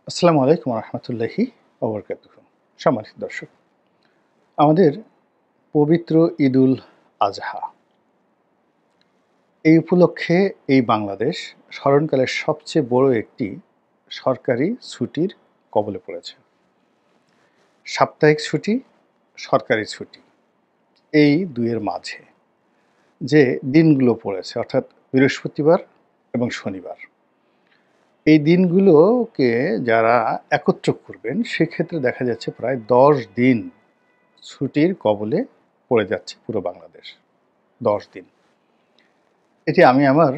আসসালামু আলাইকুম রহমতুল্লাহি ওবরকাতুহ। সম্মানিত দর্শক, আমাদের পবিত্র ঈদুল আজহা এই উপলক্ষে এই বাংলাদেশ স্মরণকালের সবচেয়ে বড় একটি সরকারি ছুটির কবলে পড়েছে। সাপ্তাহিক ছুটি, সরকারি ছুটি, এই দুইয়ের মাঝে যে দিনগুলো পড়েছে অর্থাৎ বৃহস্পতিবার এবং শনিবার, এই দিনগুলোকে যারা একত্র করবেন সেক্ষেত্রে দেখা যাচ্ছে প্রায় ১০ দিন ছুটির কবলে পড়ে যাচ্ছে পুরো বাংলাদেশ। ১০ দিন। এটি আমি আমার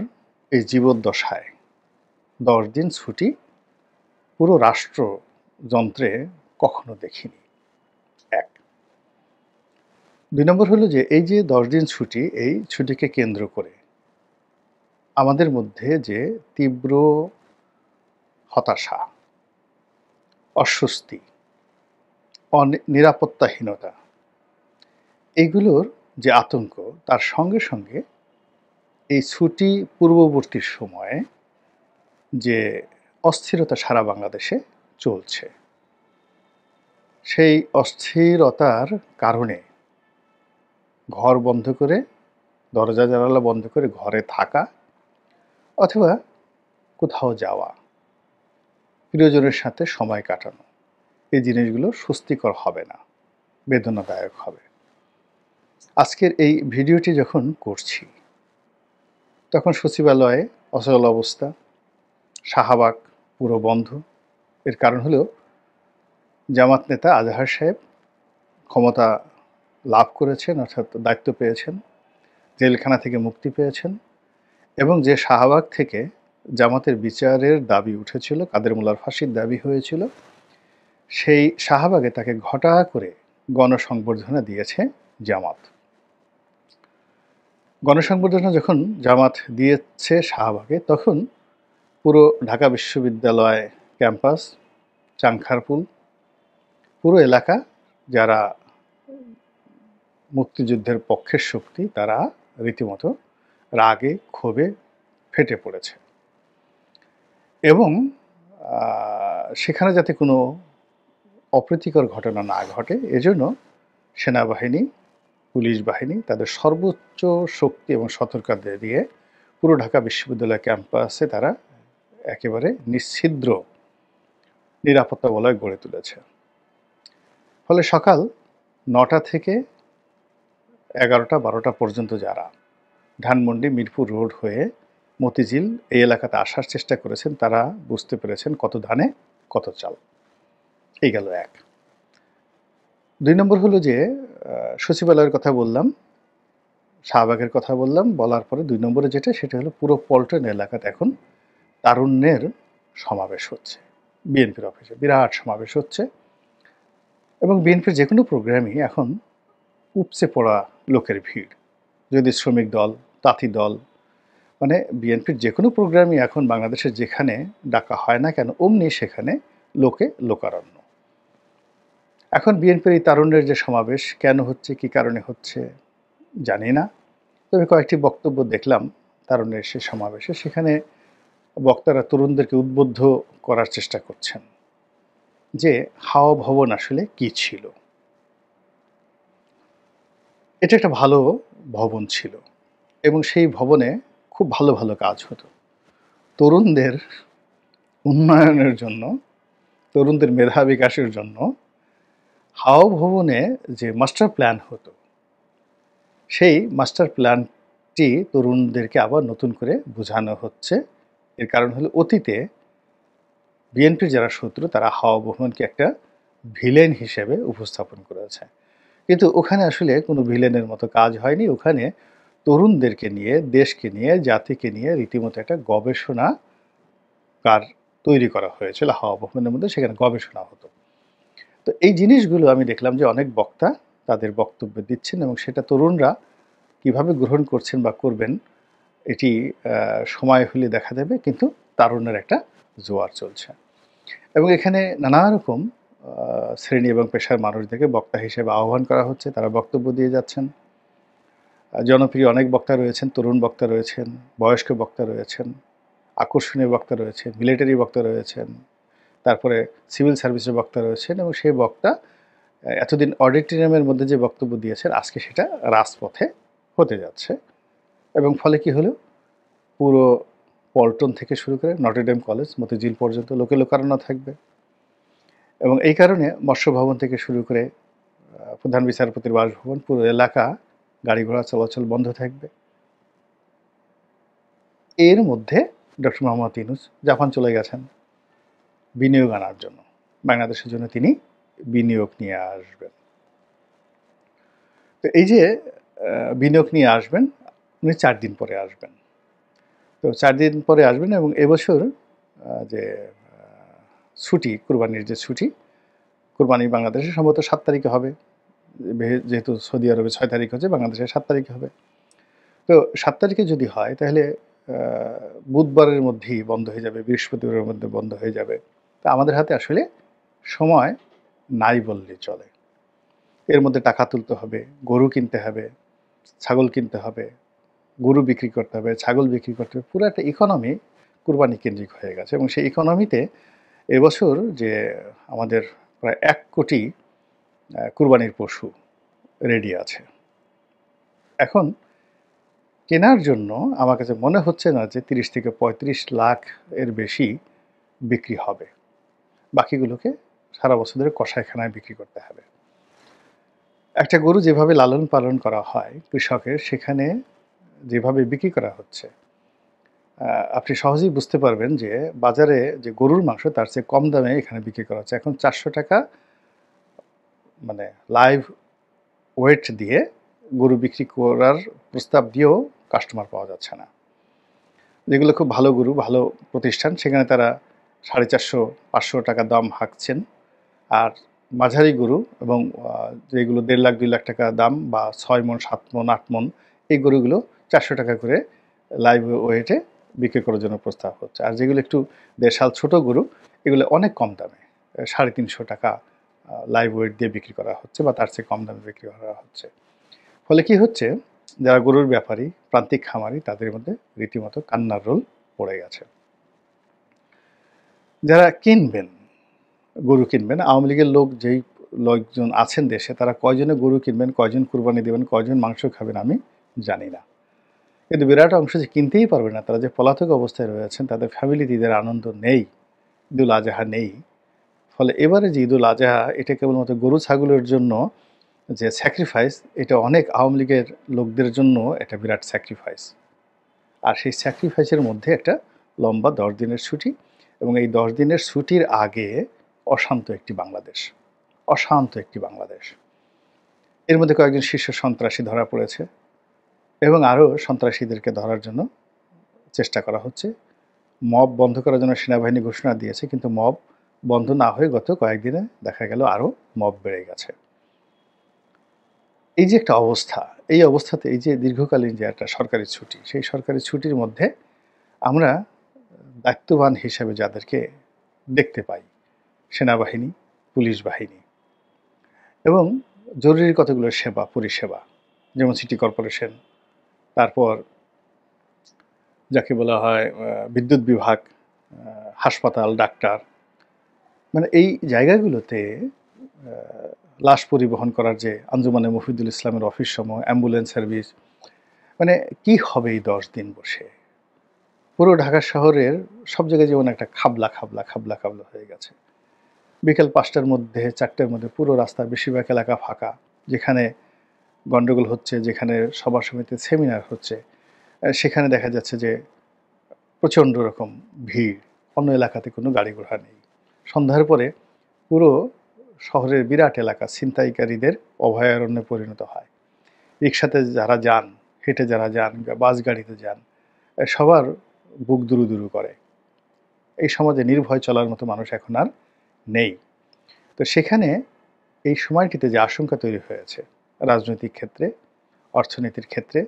এই জীবদ্দশায় ১০ দিন ছুটি পুরো রাষ্ট্রযন্ত্রে কখনো দেখিনি। ১। ২ নম্বর হলো যে এই যে ১০ দিন ছুটি, এই ছুটিকে কেন্দ্র করে আমাদের মধ্যে যে তীব্র হতাশা, অস্বস্তি, নিরাপত্তাহীনতা, এগুলোর যে আতঙ্ক, তার সঙ্গে সঙ্গে এই ছুটি পূর্ববর্তী সময়ে যে অস্থিরতা সারা বাংলাদেশে চলছে, সেই অস্থিরতার কারণে ঘর বন্ধ করে, দরজা জানালা বন্ধ করে ঘরে থাকা অথবা কোথাও যাওয়া, প্রিয়জনের সাথে সময় কাটানো, এই জিনিসগুলো স্বস্তিকর হবে না, বেদনাদায়ক হবে। আজকের এই ভিডিওটি যখন করছি তখন সচিবালয়ে অচল অবস্থা, শাহবাগ পুরো বন্ধ। এর কারণ হলো জামাত নেতা আজহার সাহেব ক্ষমতা লাভ করেছেন, অর্থাৎ দায়িত্ব পেয়েছেন, জেলখানা থেকে মুক্তি পেয়েছেন এবং যে শাহবাগ থেকে জামাতের বিচারের দাবি উঠেছিল, কাদের মোল্লার ফাঁসির দাবি হয়েছিল, সেই শাহবাগে তাকে ঘটা করে গণসংবর্ধনা দিয়েছে জামাত। গণসংবর্ধনা যখন জামাত দিয়েছে শাহবাগে, তখন পুরো ঢাকা বিশ্ববিদ্যালয় ক্যাম্পাস, চাংখারপুল, পুরো এলাকা যারা মুক্তিযুদ্ধের পক্ষের শক্তি, তারা রীতিমতো রাগে ক্ষোভে ফেটে পড়েছে এবং সেখানে যাতে কোনো অপ্রীতিকর ঘটনা না ঘটে এজন্য সেনাবাহিনী, পুলিশ বাহিনী তাদের সর্বোচ্চ শক্তি এবং সতর্কতা দিয়ে পুরো ঢাকা বিশ্ববিদ্যালয় ক্যাম্পাসে তারা একেবারে নিশ্ছিদ্র নিরাপত্তা বলয় গড়ে তুলেছে। ফলে সকাল ৯টা থেকে ১১টা-১২টা পর্যন্ত যারা ধানমন্ডি মিরপুর রোড হয়ে মতিঝিল এই এলাকাতে আসার চেষ্টা করেছেন, তারা বুঝতে পেরেছেন কত ধানে কত চাল। এই গেল ১। ২ নম্বর হলো যে সচিবালয়ের কথা বললাম, শাহবাগের কথা বললাম, বলার পরে ২ নম্বরে যেটা, সেটা হলো পুরো পল্টন এলাকাতে এখন তারুণ্যের সমাবেশ হচ্ছে। বিএনপির অফিসে বিরাট সমাবেশ হচ্ছে এবং বিএনপির যে কোনো প্রোগ্রামই এখন উপচে পড়া লোকের ভিড়। যদি শ্রমিক দল, তাঁতি দল, মানে বিএনপির যে কোনো প্রোগ্রামই এখন বাংলাদেশের যেখানে ডাকা হয় না কেন, অমনি সেখানে লোকে লোকারণ্য। এখন বিএনপির এই তারুণ্যের যে সমাবেশ কেন হচ্ছে, কী কারণে হচ্ছে জানি না, তবে কয়েকটি বক্তব্য দেখলাম তারুণ্যের সে সমাবেশে। সেখানে বক্তারা তরুণদেরকে উদ্বুদ্ধ করার চেষ্টা করছেন যে হাওয়া ভবন আসলে কী ছিল। এটা একটা ভালো ভবন ছিল এবং সেই ভবনে খুব ভালো ভালো কাজ হতো। তরুণদের উন্নয়নের জন্য, তরুণদের মেধা বিকাশের জন্য হাওয়া ভবনে যে মাস্টার প্ল্যান হতো, সেই মাস্টার প্ল্যানটি তরুণদেরকে আবার নতুন করে বোঝানো হচ্ছে। এর কারণ হলো অতীতে বিএনপির যারা শত্রু তারা হাওয়া ভবনকে একটা ভিলেন হিসেবে উপস্থাপন করেছে, কিন্তু ওখানে আসলে কোনো ভিলেনের মতো কাজ হয়নি। ওখানে তরুণদেরকে নিয়ে, দেশকে নিয়ে, জাতিকে নিয়ে রীতিমতো একটা গবেষণাগার তৈরি করা হয়েছিল হাওয়া ভবনের মধ্যে, সেখানে গবেষণা হতো। তো এই জিনিসগুলো আমি দেখলাম যে অনেক বক্তা তাদের বক্তব্য দিচ্ছেন এবং সেটা তরুণরা কিভাবে গ্রহণ করছেন বা করবেন এটি সময় হলে দেখা দেবে, কিন্তু তারুণ্যের একটা জোয়ার চলছে এবং এখানে নানা রকম শ্রেণী এবং পেশার মানুষদেরকে বক্তা হিসেবে আহ্বান করা হচ্ছে, তারা বক্তব্য দিয়ে যাচ্ছেন। জনপ্রিয় অনেক বক্তা রয়েছেন, তরুণ বক্তা রয়েছেন, বয়স্ক বক্তা রয়েছেন, আকর্ষণীয় বক্তা রয়েছেন, মিলিটারি বক্তা রয়েছেন, তারপরে সিভিল সার্ভিসের বক্তা রয়েছেন এবং সেই বক্তা এতদিন অডিটোরিয়ামের মধ্যে যে বক্তব্য দিয়েছেন আজকে সেটা রাজপথে হতে যাচ্ছে এবং ফলে কি হলো, পুরো পল্টন থেকে শুরু করে নটরডেম কলেজ মতিঝিল পর্যন্ত লোকে লোকারণ্য থাকবে এবং এই কারণে মৎস্য ভবন থেকে শুরু করে প্রধান বিচারপতির বাসভবন পুরো এলাকা গাড়ি ঘোড়া চলাচল বন্ধ থাকবে। এর মধ্যে ডক্টর মোহাম্মদ ইউনূস জাপান চলে গেছেন বিনিয়োগ আনার জন্য, বাংলাদেশের জন্য তিনি বিনিয়োগ নিয়ে আসবেন। তো এই যে বিনিয়োগ নিয়ে আসবেন, উনি 4 দিন পরে আসবেন। তো 4 দিন পরে আসবেন এবং এবছর যে ছুটি, কোরবানির যে ছুটি, কোরবানি বাংলাদেশে সম্ভবত 7 তারিখে হবে, যেহেতু সৌদি আরবে 6 তারিখ হচ্ছে, বাংলাদেশে 7 তারিখে হবে। তো 7 তারিখে যদি হয় তাহলে বুধবারের মধ্যেই বন্ধ হয়ে যাবে, বৃহস্পতিবারের মধ্যে বন্ধ হয়ে যাবে। তো আমাদের হাতে আসলে সময় নাই বললেই চলে। এর মধ্যে টাকা তুলতে হবে, গরু কিনতে হবে, ছাগল কিনতে হবে, গরু বিক্রি করতে হবে, ছাগল বিক্রি করতে হবে, পুরো একটা ইকোনমি কুরবানি কেন্দ্রিক হয়ে গেছে এবং সেই ইকোনমিতে এবছর যে আমাদের প্রায় 1 কোটি কুরবানির পশু রেডি আছে। এখন কেনার জন্য আমার কাছে মনে হচ্ছে না যে 30 থেকে 35 লাখ এর বেশি বিক্রি হবে। বাকিগুলোকে সারা বছর ধরে কসাইখানায় বিক্রি করতে হবে। একটা গরু যেভাবে লালন পালন করা হয় কৃষকের, সেখানে যেভাবে বিক্রি করা হচ্ছে, আপনি সহজেই বুঝতে পারবেন যে বাজারে যে গরুর মাংস তার চেয়ে কম দামে এখানে বিক্রি করা হচ্ছে। এখন 400 টাকা মানে লাইভ ওয়েট দিয়ে গরু বিক্রি করার প্রস্তাব দিয়েও কাস্টমার পাওয়া যাচ্ছে না। যেগুলো খুব ভালো গরু, ভালো প্রতিষ্ঠান, সেখানে তারা 450-500 টাকা দাম হাঁকছেন। আর মাঝারি গরু এবং যেগুলো 1.5 লাখ 2 লাখ টাকা দাম বা 6 মণ 7 মণ 8 মণ, এই গরুগুলো 400 টাকা করে লাইভ ওয়েটে বিক্রি করার জন্য প্রস্তাব হচ্ছে। আর যেগুলো একটু দেশাল ছোট গরু, এগুলো অনেক কম দামে 350 টাকা লাইভ ওয়েট দিয়ে বিক্রি করা হচ্ছে বা তার চেয়ে কম দামে বিক্রি করা হচ্ছে। ফলে কি হচ্ছে, যারা গরুর ব্যাপারী, প্রান্তিক খামারি, তাদের মধ্যে রীতিমতো কান্নার রোল পড়ে গেছে। যারা কিনবেন, গরু কিনবেন, আওয়ামী লীগের লোক যেই লোকজন আছেন দেশে, তারা কয়জনে গরু কিনবেন, কয়জন কুরবানি দেবেন, কয়জন মাংস খাবেন আমি জানি না। কিন্তু বিরাট অংশ যে কিনতেই পারবে না, তারা যে পলাতক অবস্থায় রয়েছেন, তাদের ফ্যামিলিতে ঈদের আনন্দ নেই, ঈদুল আজহা নেই। ফলে এবারে যে ঈদুল আজহা, এটা কেবলমাত্র গরু ছাগলের জন্য যে স্যাক্রিফাইস, এটা অনেক আওয়ামী লীগের লোকদের জন্য এটা বিরাট স্যাক্রিফাইস। আর সেই স্যাক্রিফাইসের মধ্যে একটা লম্বা 10 দিনের ছুটি এবং এই 10 দিনের ছুটির আগে অশান্ত একটি বাংলাদেশ, অশান্ত একটি বাংলাদেশ। এর মধ্যে কয়েকজন শীর্ষ সন্ত্রাসী ধরা পড়েছে এবং আরও সন্ত্রাসীদেরকে ধরার জন্য চেষ্টা করা হচ্ছে। মব বন্ধ করার জন্য সেনাবাহিনী ঘোষণা দিয়েছে, কিন্তু মব বন্ধ না হয়ে গত কয়েকদিনে দেখা গেল আরও মব বেড়ে গেছে। এই যে একটা অবস্থা, এই অবস্থাতে এই যে দীর্ঘকালীন যে একটা সরকারি ছুটি, সেই সরকারি ছুটির মধ্যে আমরা দায়িত্ববান হিসেবে যাদেরকে দেখতে পাই, সেনাবাহিনী, পুলিশ বাহিনী এবং জরুরি কতগুলো সেবা পরিষেবা, যেমন সিটি কর্পোরেশন, তারপর যাকে বলা হয় বিদ্যুৎ বিভাগ, হাসপাতাল, ডাক্তার, মানে এই জায়গাগুলোতে লাশ পরিবহন করার যে আঞ্জুমানে মফিদুল ইসলামের অফিস সমূহ, অ্যাম্বুলেন্স সার্ভিস, মানে কি হবে এই 10 দিন বসে? পুরো ঢাকা শহরের সব জায়গায় যেমন একটা খাবলা খাবলা খাবলা খাবলা হয়ে গেছে। বিকেল 5টার মধ্যে 4টার মধ্যে পুরো রাস্তা, বেশিরভাগ এলাকা ফাঁকা। যেখানে গন্ডগোল হচ্ছে, যেখানে সভা সমিতি সেমিনার হচ্ছে, সেখানে দেখা যাচ্ছে যে প্রচণ্ড রকম ভিড়, অন্য এলাকাতে কোনো গাড়ি ঘোড়া নেই। সন্ধ্যার পরে পুরো শহরের বিরাট এলাকা ছিনতাইকারীদের অভয়ারণ্যে পরিণত হয়। রিক্সাতে যারা যান, হেঁটে যারা যান, বাস গাড়িতে যান, সবার বুক দুরু দুরু করে। এই সমাজে নির্ভয় চলার মতো মানুষ এখন আর নেই। তো সেখানে এই সময়টিতে যে আশঙ্কা তৈরি হয়েছে রাজনৈতিক ক্ষেত্রে, অর্থনীতির ক্ষেত্রে,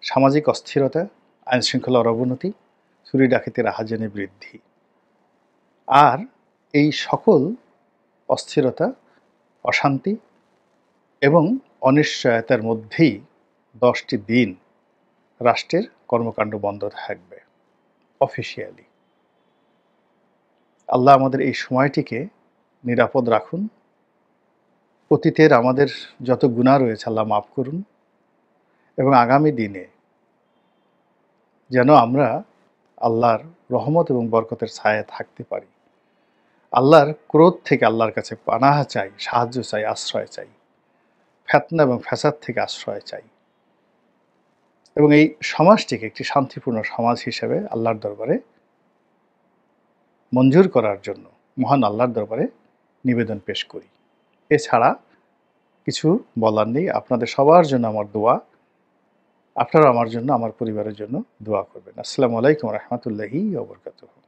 সামাজিক অস্থিরতা, আইনশৃঙ্খলার অবনতি, চুরি ডাকাতির আহাজানি বৃদ্ধি, আর এই সকল অস্থিরতা, অশান্তি এবং অনিশ্চয়তার মধ্যেই 10টি দিন রাষ্ট্রের কর্মকাণ্ড বন্ধ থাকবে অফিসিয়ালি। আল্লাহ আমাদের এই সময়টিকে নিরাপদ রাখুন। অতীতের আমাদের যত গুনাহ রয়েছে আল্লাহ মাফ করুন এবং আগামী দিনে যেন আমরা আল্লাহর রহমত এবং বরকতের ছায়ায় থাকতে পারি। আল্লাহর ক্রোধ থেকে আল্লাহর কাছে পানাহ চাই, সাহায্য চাই, আশ্রয় চাই। ফিতনা এবং ফ্যাসাদ থেকে আশ্রয় চাই। এবং এই সমাজটিকে একটি শান্তিপূর্ণ সমাজ হিসেবে আল্লাহর দরবারে মঞ্জুর করার জন্য মহান আল্লাহর দরবারে নিবেদন পেশ করি। এছাড়া কিছু বলার নেই। আপনাদের সবার জন্য আমার দোয়া। আপনারা আমার জন্য, আমার পরিবারের জন্য দোয়া করবেন। আসসালামু আলাইকুম ওয়া রাহমাতুল্লাহি ওয়া বারাকাতুহু।